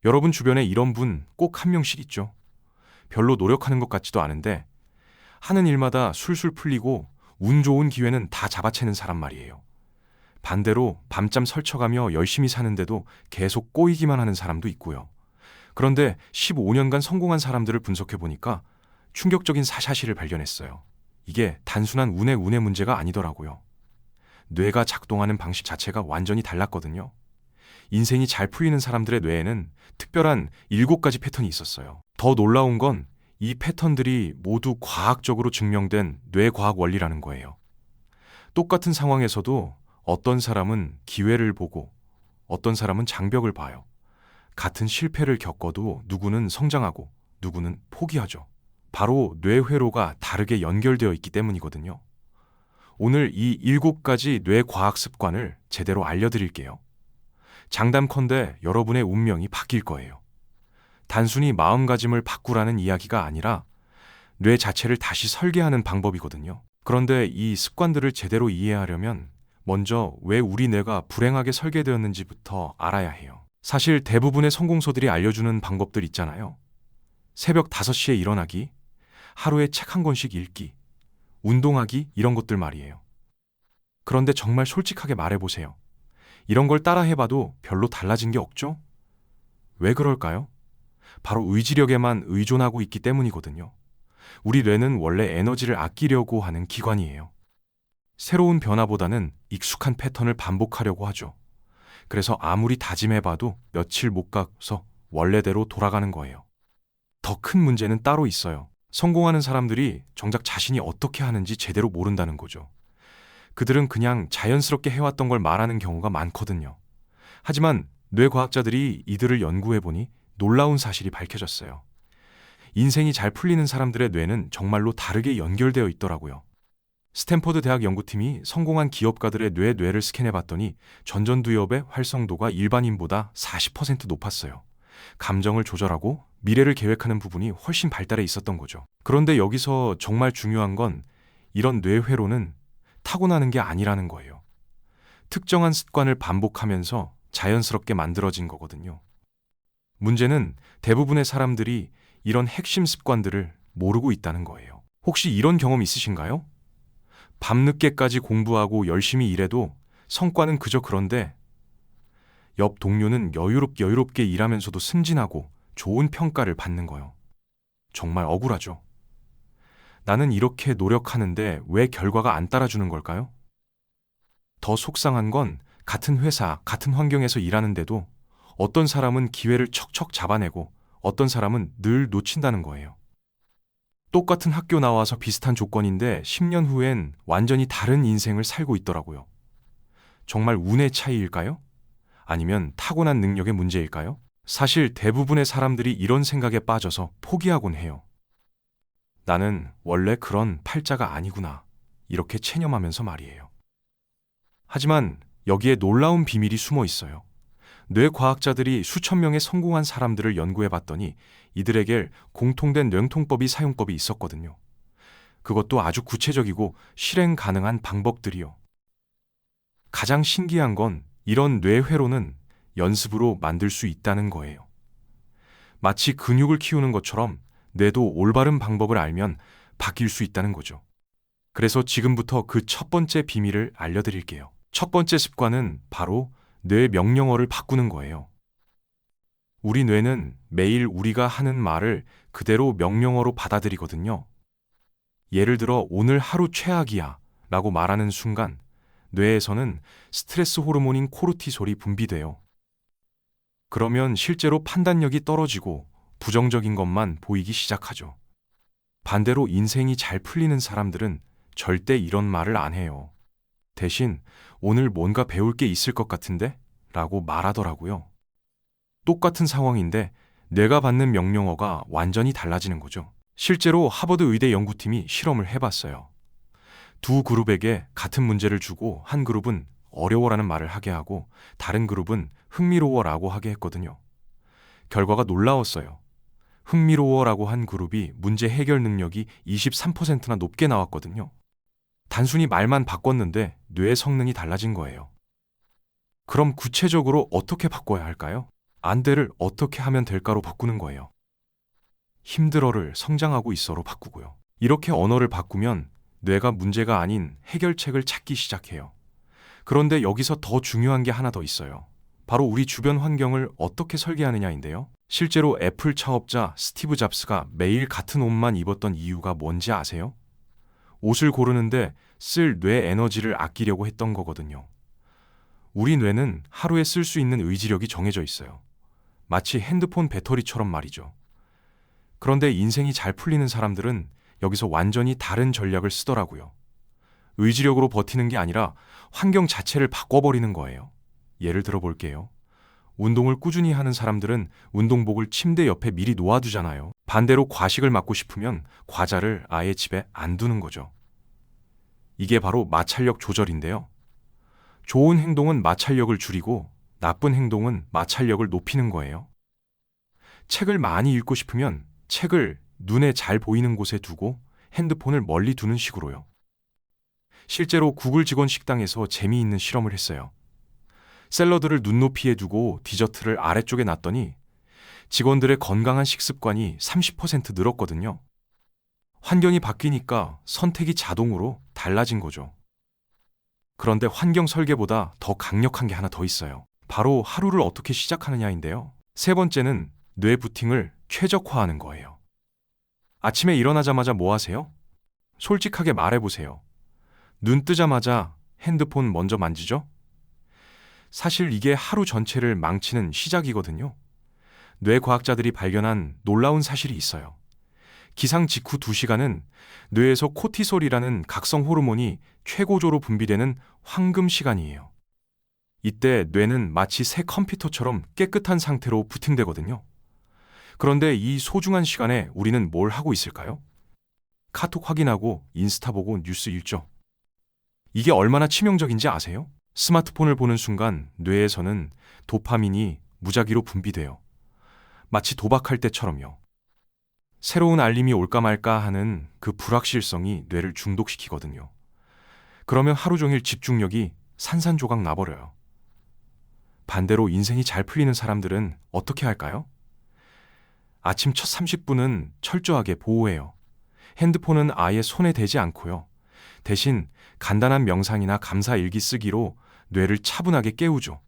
여러분 주변에 이런 분 꼭 한 명씩 있죠. 별로 노력하는 것 같지도 않은데 하는 일마다 술술 풀리고 운 좋은 기회는 다 잡아채는 사람 말이에요. 반대로 밤잠 설쳐가며 열심히 사는데도 계속 꼬이기만 하는 사람도 있고요. 그런데 15년간 성공한 사람들을 분석해보니까 충격적인 사실을 발견했어요. 이게 단순한 운의 문제가 아니더라고요. 뇌가 작동하는 방식 자체가 완전히 달랐거든요. 인생이 잘 풀리는 사람들의 뇌에는 특별한 7가지 패턴이 있었어요. 더 놀라운 건 이 패턴들이 모두 과학적으로 증명된 뇌과학 원리라는 거예요. 똑같은 상황에서도 어떤 사람은 기회를 보고 어떤 사람은 장벽을 봐요. 같은 실패를 겪어도 누구는 성장하고 누구는 포기하죠. 바로 뇌회로가 다르게 연결되어 있기 때문이거든요. 오늘 이 7가지 뇌과학 습관을 제대로 알려드릴게요. 장담컨대 여러분의 운명이 바뀔 거예요. 단순히 마음가짐을 바꾸라는 이야기가 아니라 뇌 자체를 다시 설계하는 방법이거든요. 그런데 이 습관들을 제대로 이해하려면 먼저 왜 우리 뇌가 불행하게 설계되었는지부터 알아야 해요. 사실 대부분의 성공서들이 알려주는 방법들 있잖아요. 새벽 5시에 일어나기, 하루에 책 한 권씩 읽기, 운동하기 이런 것들 말이에요. 그런데 정말 솔직하게 말해보세요. 이런 걸 따라 해봐도 별로 달라진 게 없죠? 왜 그럴까요? 바로 의지력에만 의존하고 있기 때문이거든요. 우리 뇌는 원래 에너지를 아끼려고 하는 기관이에요. 새로운 변화보다는 익숙한 패턴을 반복하려고 하죠. 그래서 아무리 다짐해봐도 며칠 못 가서 원래대로 돌아가는 거예요. 더 큰 문제는 따로 있어요. 성공하는 사람들이 정작 자신이 어떻게 하는지 제대로 모른다는 거죠. 그들은 그냥 자연스럽게 해왔던 걸 말하는 경우가 많거든요. 하지만 뇌과학자들이 이들을 연구해보니 놀라운 사실이 밝혀졌어요. 인생이 잘 풀리는 사람들의 뇌는 정말로 다르게 연결되어 있더라고요. 스탠퍼드 대학 연구팀이 성공한 기업가들의 뇌를 스캔해봤더니 전전두엽의 활성도가 일반인보다 40% 높았어요. 감정을 조절하고 미래를 계획하는 부분이 훨씬 발달해 있었던 거죠. 그런데 여기서 정말 중요한 건 이런 뇌회로는 타고나는 게 아니라는 거예요. 특정한 습관을 반복하면서 자연스럽게 만들어진 거거든요. 문제는 대부분의 사람들이 이런 핵심 습관들을 모르고 있다는 거예요. 혹시 이런 경험 있으신가요? 밤늦게까지 공부하고 열심히 일해도 성과는 그저 그런데 옆 동료는 여유롭게 일하면서도 승진하고 좋은 평가를 받는 거예요. 정말 억울하죠. 나는 이렇게 노력하는데 왜 결과가 안 따라주는 걸까요? 더 속상한 건 같은 회사, 같은 환경에서 일하는데도 어떤 사람은 기회를 척척 잡아내고 어떤 사람은 늘 놓친다는 거예요. 똑같은 학교 나와서 비슷한 조건인데 10년 후엔 완전히 다른 인생을 살고 있더라고요. 정말 운의 차이일까요? 아니면 타고난 능력의 문제일까요? 사실 대부분의 사람들이 이런 생각에 빠져서 포기하곤 해요. 나는 원래 그런 팔자가 아니구나. 이렇게 체념하면서 말이에요. 하지만 여기에 놀라운 비밀이 숨어 있어요. 뇌과학자들이 수천 명의 성공한 사람들을 연구해봤더니 이들에게 공통된 뇌통법이 사용법이 있었거든요. 그것도 아주 구체적이고 실행 가능한 방법들이요. 가장 신기한 건 이런 뇌회로는 연습으로 만들 수 있다는 거예요. 마치 근육을 키우는 것처럼 뇌도 올바른 방법을 알면 바뀔 수 있다는 거죠. 그래서 지금부터 그 첫 번째 비밀을 알려드릴게요. 첫 번째 습관은 바로 뇌 명령어를 바꾸는 거예요. 우리 뇌는 매일 우리가 하는 말을 그대로 명령어로 받아들이거든요. 예를 들어 오늘 하루 최악이야 라고 말하는 순간 뇌에서는 스트레스 호르몬인 코르티솔이 분비돼요. 그러면 실제로 판단력이 떨어지고 부정적인 것만 보이기 시작하죠. 반대로 인생이 잘 풀리는 사람들은 절대 이런 말을 안 해요. 대신 오늘 뭔가 배울 게 있을 것 같은데? 라고 말하더라고요. 똑같은 상황인데 뇌가 받는 명령어가 완전히 달라지는 거죠. 실제로 하버드 의대 연구팀이 실험을 해봤어요. 두 그룹에게 같은 문제를 주고 한 그룹은 어려워라는 말을 하게 하고 다른 그룹은 흥미로워라고 하게 했거든요. 결과가 놀라웠어요. 흥미로워라고 한 그룹이 문제 해결 능력이 23%나 높게 나왔거든요. 단순히 말만 바꿨는데 뇌의 성능이 달라진 거예요. 그럼 구체적으로 어떻게 바꿔야 할까요? 안 돼를 어떻게 하면 될까로 바꾸는 거예요. 힘들어를 성장하고 있어로 바꾸고요. 이렇게 언어를 바꾸면 뇌가 문제가 아닌 해결책을 찾기 시작해요. 그런데 여기서 더 중요한 게 하나 더 있어요. 바로 우리 주변 환경을 어떻게 설계하느냐인데요. 실제로 애플 창업자 스티브 잡스가 매일 같은 옷만 입었던 이유가 뭔지 아세요? 옷을 고르는데 쓸 뇌 에너지를 아끼려고 했던 거거든요. 우리 뇌는 하루에 쓸 수 있는 의지력이 정해져 있어요. 마치 핸드폰 배터리처럼 말이죠. 그런데 인생이 잘 풀리는 사람들은 여기서 완전히 다른 전략을 쓰더라고요. 의지력으로 버티는 게 아니라 환경 자체를 바꿔버리는 거예요. 예를 들어 볼게요. 운동을 꾸준히 하는 사람들은 운동복을 침대 옆에 미리 놓아두잖아요. 반대로 과식을 막고 싶으면 과자를 아예 집에 안 두는 거죠. 이게 바로 마찰력 조절인데요. 좋은 행동은 마찰력을 줄이고 나쁜 행동은 마찰력을 높이는 거예요. 책을 많이 읽고 싶으면 책을 눈에 잘 보이는 곳에 두고 핸드폰을 멀리 두는 식으로요. 실제로 구글 직원 식당에서 재미있는 실험을 했어요. 샐러드를 눈높이에 두고 디저트를 아래쪽에 놨더니 직원들의 건강한 식습관이 30% 늘었거든요. 환경이 바뀌니까 선택이 자동으로 달라진 거죠. 그런데 환경 설계보다 더 강력한 게 하나 더 있어요. 바로 하루를 어떻게 시작하느냐인데요. 세 번째는 뇌 부팅을 최적화하는 거예요. 아침에 일어나자마자 뭐 하세요? 솔직하게 말해보세요. 눈 뜨자마자 핸드폰 먼저 만지죠? 사실 이게 하루 전체를 망치는 시작이거든요. 뇌과학자들이 발견한 놀라운 사실이 있어요. 기상 직후 2시간은 뇌에서 코티솔이라는 각성 호르몬이 최고조로 분비되는 황금 시간이에요. 이때 뇌는 마치 새 컴퓨터처럼 깨끗한 상태로 부팅되거든요. 그런데 이 소중한 시간에 우리는 뭘 하고 있을까요? 카톡 확인하고 인스타 보고 뉴스 읽죠. 이게 얼마나 치명적인지 아세요? 스마트폰을 보는 순간 뇌에서는 도파민이 무작위로 분비돼요. 마치 도박할 때처럼요. 새로운 알림이 올까 말까 하는 그 불확실성이 뇌를 중독시키거든요. 그러면 하루 종일 집중력이 산산조각 나버려요. 반대로 인생이 잘 풀리는 사람들은 어떻게 할까요? 아침 첫 30분은 철저하게 보호해요. 핸드폰은 아예 손에 대지 않고요. 대신 간단한 명상이나 감사 일기 쓰기로 뇌를 차분하게 깨우죠.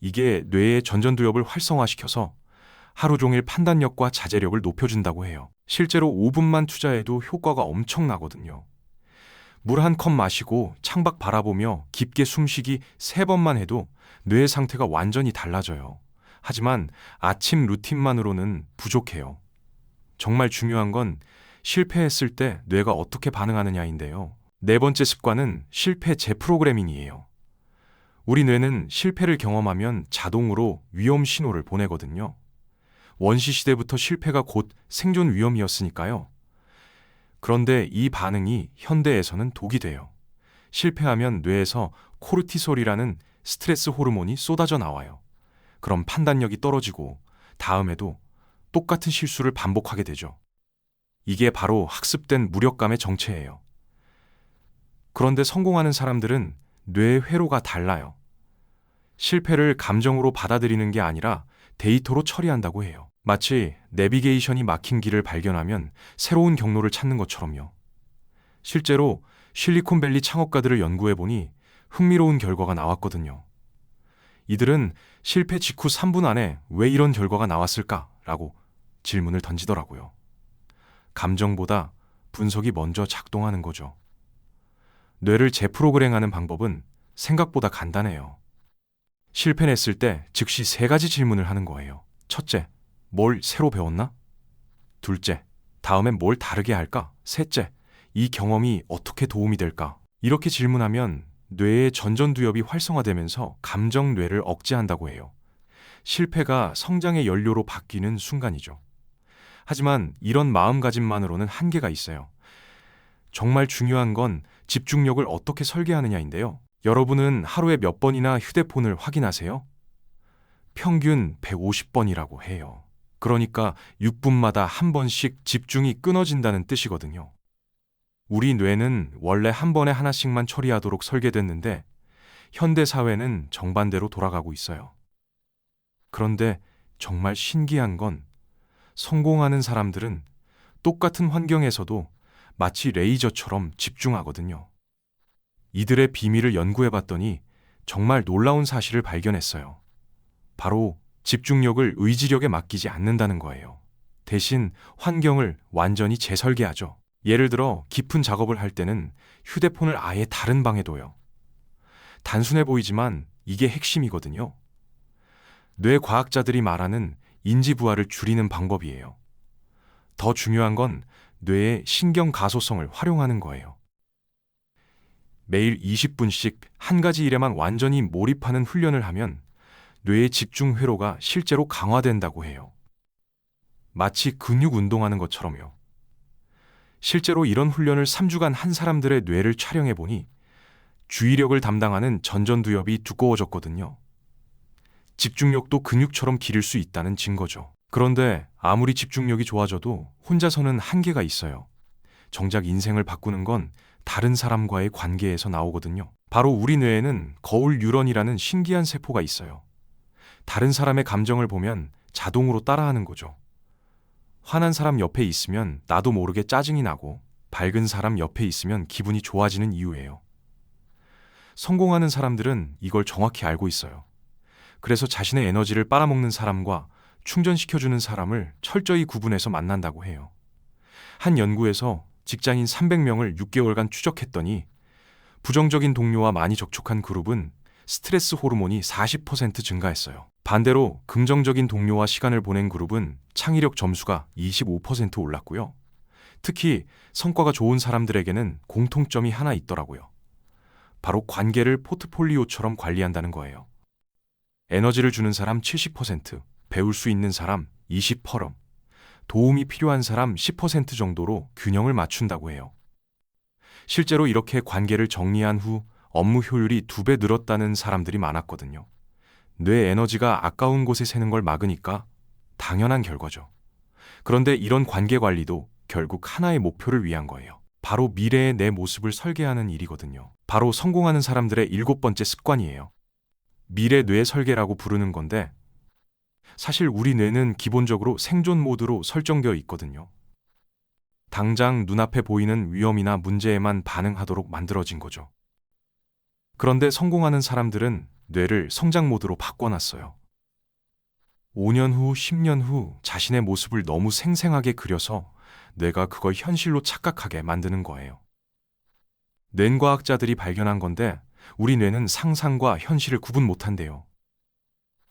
이게 뇌의 전전두엽을 활성화시켜서 하루 종일 판단력과 자제력을 높여준다고 해요. 실제로 5분만 투자해도 효과가 엄청나거든요. 물 한 컵 마시고 창밖 바라보며 깊게 숨쉬기 3번만 해도 뇌 상태가 완전히 달라져요. 하지만 아침 루틴만으로는 부족해요. 정말 중요한 건 실패했을 때 뇌가 어떻게 반응하느냐인데요. 네 번째 습관은 실패 재프로그래밍이에요. 우리 뇌는 실패를 경험하면 자동으로 위험 신호를 보내거든요. 원시시대부터 실패가 곧 생존 위험이었으니까요. 그런데 이 반응이 현대에서는 독이 돼요. 실패하면 뇌에서 코르티솔이라는 스트레스 호르몬이 쏟아져 나와요. 그럼 판단력이 떨어지고 다음에도 똑같은 실수를 반복하게 되죠. 이게 바로 학습된 무력감의 정체예요. 그런데 성공하는 사람들은 뇌의 회로가 달라요. 실패를 감정으로 받아들이는 게 아니라 데이터로 처리한다고 해요. 마치 내비게이션이 막힌 길을 발견하면 새로운 경로를 찾는 것처럼요. 실제로 실리콘밸리 창업가들을 연구해보니 흥미로운 결과가 나왔거든요. 이들은 실패 직후 3분 안에 왜 이런 결과가 나왔을까라고 질문을 던지더라고요. 감정보다 분석이 먼저 작동하는 거죠. 뇌를 재프로그램하는 방법은 생각보다 간단해요. 실패했을 때 즉시 3가지 질문을 하는 거예요. 첫째, 뭘 새로 배웠나? 둘째, 다음엔 뭘 다르게 할까? 셋째, 이 경험이 어떻게 도움이 될까? 이렇게 질문하면 뇌의 전전두엽이 활성화되면서 감정뇌를 억제한다고 해요. 실패가 성장의 연료로 바뀌는 순간이죠. 하지만 이런 마음가짐만으로는 한계가 있어요. 정말 중요한 건 집중력을 어떻게 설계하느냐인데요. 여러분은 하루에 몇 번이나 휴대폰을 확인하세요? 평균 150번이라고 해요. 그러니까 6분마다 한 번씩 집중이 끊어진다는 뜻이거든요. 우리 뇌는 원래 한 번에 하나씩만 처리하도록 설계됐는데 현대 사회는 정반대로 돌아가고 있어요. 그런데 정말 신기한 건 성공하는 사람들은 똑같은 환경에서도 마치 레이저처럼 집중하거든요. 이들의 비밀을 연구해 봤더니 정말 놀라운 사실을 발견했어요. 바로 집중력을 의지력에 맡기지 않는다는 거예요. 대신 환경을 완전히 재설계하죠. 예를 들어 깊은 작업을 할 때는 휴대폰을 아예 다른 방에 둬요. 단순해 보이지만 이게 핵심이거든요. 뇌과학자들이 말하는 인지 부하를 줄이는 방법이에요. 더 중요한 건 뇌의 신경 가소성을 활용하는 거예요. 매일 20분씩 한 가지 일에만 완전히 몰입하는 훈련을 하면 뇌의 집중 회로가 실제로 강화된다고 해요. 마치 근육 운동하는 것처럼요. 실제로 이런 훈련을 3주간 한 사람들의 뇌를 촬영해 보니 주의력을 담당하는 전전두엽이 두꺼워졌거든요. 집중력도 근육처럼 기를 수 있다는 증거죠. 그런데 아무리 집중력이 좋아져도 혼자서는 한계가 있어요. 정작 인생을 바꾸는 건 다른 사람과의 관계에서 나오거든요. 바로 우리 뇌에는 거울 뉴런이라는 신기한 세포가 있어요. 다른 사람의 감정을 보면 자동으로 따라하는 거죠. 화난 사람 옆에 있으면 나도 모르게 짜증이 나고 밝은 사람 옆에 있으면 기분이 좋아지는 이유예요. 성공하는 사람들은 이걸 정확히 알고 있어요. 그래서 자신의 에너지를 빨아먹는 사람과 충전시켜주는 사람을 철저히 구분해서 만난다고 해요. 한 연구에서 직장인 300명을 6개월간 추적했더니 부정적인 동료와 많이 접촉한 그룹은 스트레스 호르몬이 40% 증가했어요. 반대로 긍정적인 동료와 시간을 보낸 그룹은 창의력 점수가 25% 올랐고요. 특히 성과가 좋은 사람들에게는 공통점이 하나 있더라고요. 바로 관계를 포트폴리오처럼 관리한다는 거예요. 에너지를 주는 사람 70%, 배울 수 있는 사람 20%, 도움이 필요한 사람 10% 정도로 균형을 맞춘다고 해요. 실제로 이렇게 관계를 정리한 후 업무 효율이 2배 늘었다는 사람들이 많았거든요. 뇌 에너지가 아까운 곳에 새는 걸 막으니까 당연한 결과죠. 그런데 이런 관계 관리도 결국 하나의 목표를 위한 거예요. 바로 미래의 내 모습을 설계하는 일이거든요. 바로 성공하는 사람들의 7번째 습관이에요. 미래 뇌 설계라고 부르는 건데 사실 우리 뇌는 기본적으로 생존 모드로 설정되어 있거든요. 당장 눈앞에 보이는 위험이나 문제에만 반응하도록 만들어진 거죠. 그런데 성공하는 사람들은 뇌를 성장 모드로 바꿔놨어요. 5년 후, 10년 후 자신의 모습을 너무 생생하게 그려서 뇌가 그걸 현실로 착각하게 만드는 거예요. 뇌과학자들이 발견한 건데 우리 뇌는 상상과 현실을 구분 못한대요.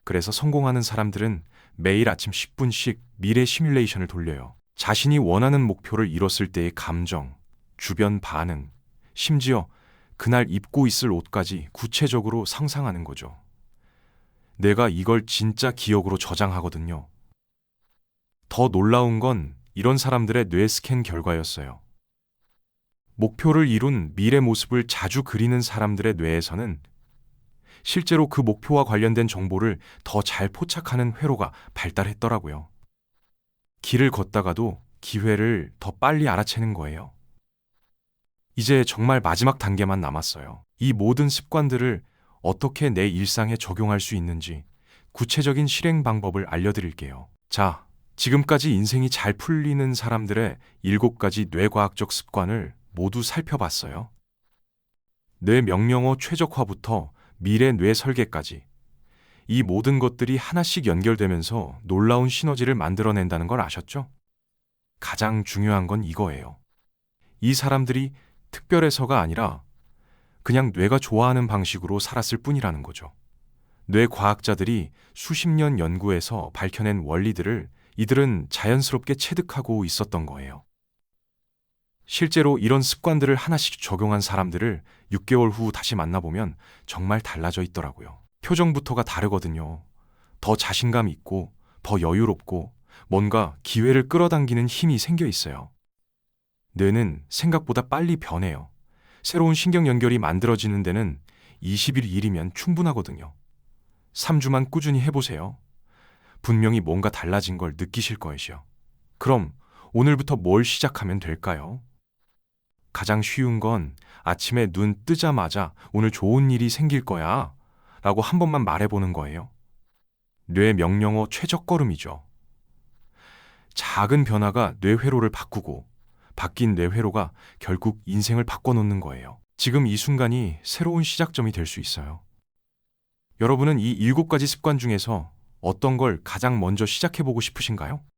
그래서 성공하는 사람들은 매일 아침 10분씩 미래 시뮬레이션을 돌려요. 자신이 원하는 목표를 이뤘을 때의 감정, 주변 반응, 심지어 그날 입고 있을 옷까지 구체적으로 상상하는 거죠. 내가 이걸 진짜 기억으로 저장하거든요. 더 놀라운 건 이런 사람들의 뇌 스캔 결과였어요. 목표를 이룬 미래 모습을 자주 그리는 사람들의 뇌에서는 실제로 그 목표와 관련된 정보를 더 잘 포착하는 회로가 발달했더라고요. 길을 걷다가도 기회를 더 빨리 알아채는 거예요. 이제 정말 마지막 단계만 남았어요. 이 모든 습관들을 어떻게 내 일상에 적용할 수 있는지 구체적인 실행 방법을 알려드릴게요. 자, 지금까지 인생이 잘 풀리는 사람들의 7가지 뇌과학적 습관을 모두 살펴봤어요. 뇌 명령어 최적화부터 미래 뇌 설계까지 이 모든 것들이 하나씩 연결되면서 놀라운 시너지를 만들어낸다는 걸 아셨죠? 가장 중요한 건 이거예요. 이 사람들이 특별해서가 아니라 그냥 뇌가 좋아하는 방식으로 살았을 뿐이라는 거죠. 뇌과학자들이 수십 년 연구해서 밝혀낸 원리들을 이들은 자연스럽게 체득하고 있었던 거예요. 실제로 이런 습관들을 하나씩 적용한 사람들을 6개월 후 다시 만나보면 정말 달라져 있더라고요. 표정부터가 다르거든요. 더 자신감 있고, 더 여유롭고, 뭔가 기회를 끌어당기는 힘이 생겨 있어요. 뇌는 생각보다 빨리 변해요. 새로운 신경 연결이 만들어지는 데는 20일 일이면 충분하거든요. 3주만 꾸준히 해보세요. 분명히 뭔가 달라진 걸 느끼실 거예요. 그럼 오늘부터 뭘 시작하면 될까요? 가장 쉬운 건 아침에 눈 뜨자마자 오늘 좋은 일이 생길 거야 라고 한 번만 말해보는 거예요. 뇌 명령어 최적걸음이죠. 작은 변화가 뇌 회로를 바꾸고 바뀐 뇌 회로가 결국 인생을 바꿔놓는 거예요. 지금 이 순간이 새로운 시작점이 될 수 있어요. 여러분은 이 7가지 습관 중에서 어떤 걸 가장 먼저 시작해보고 싶으신가요?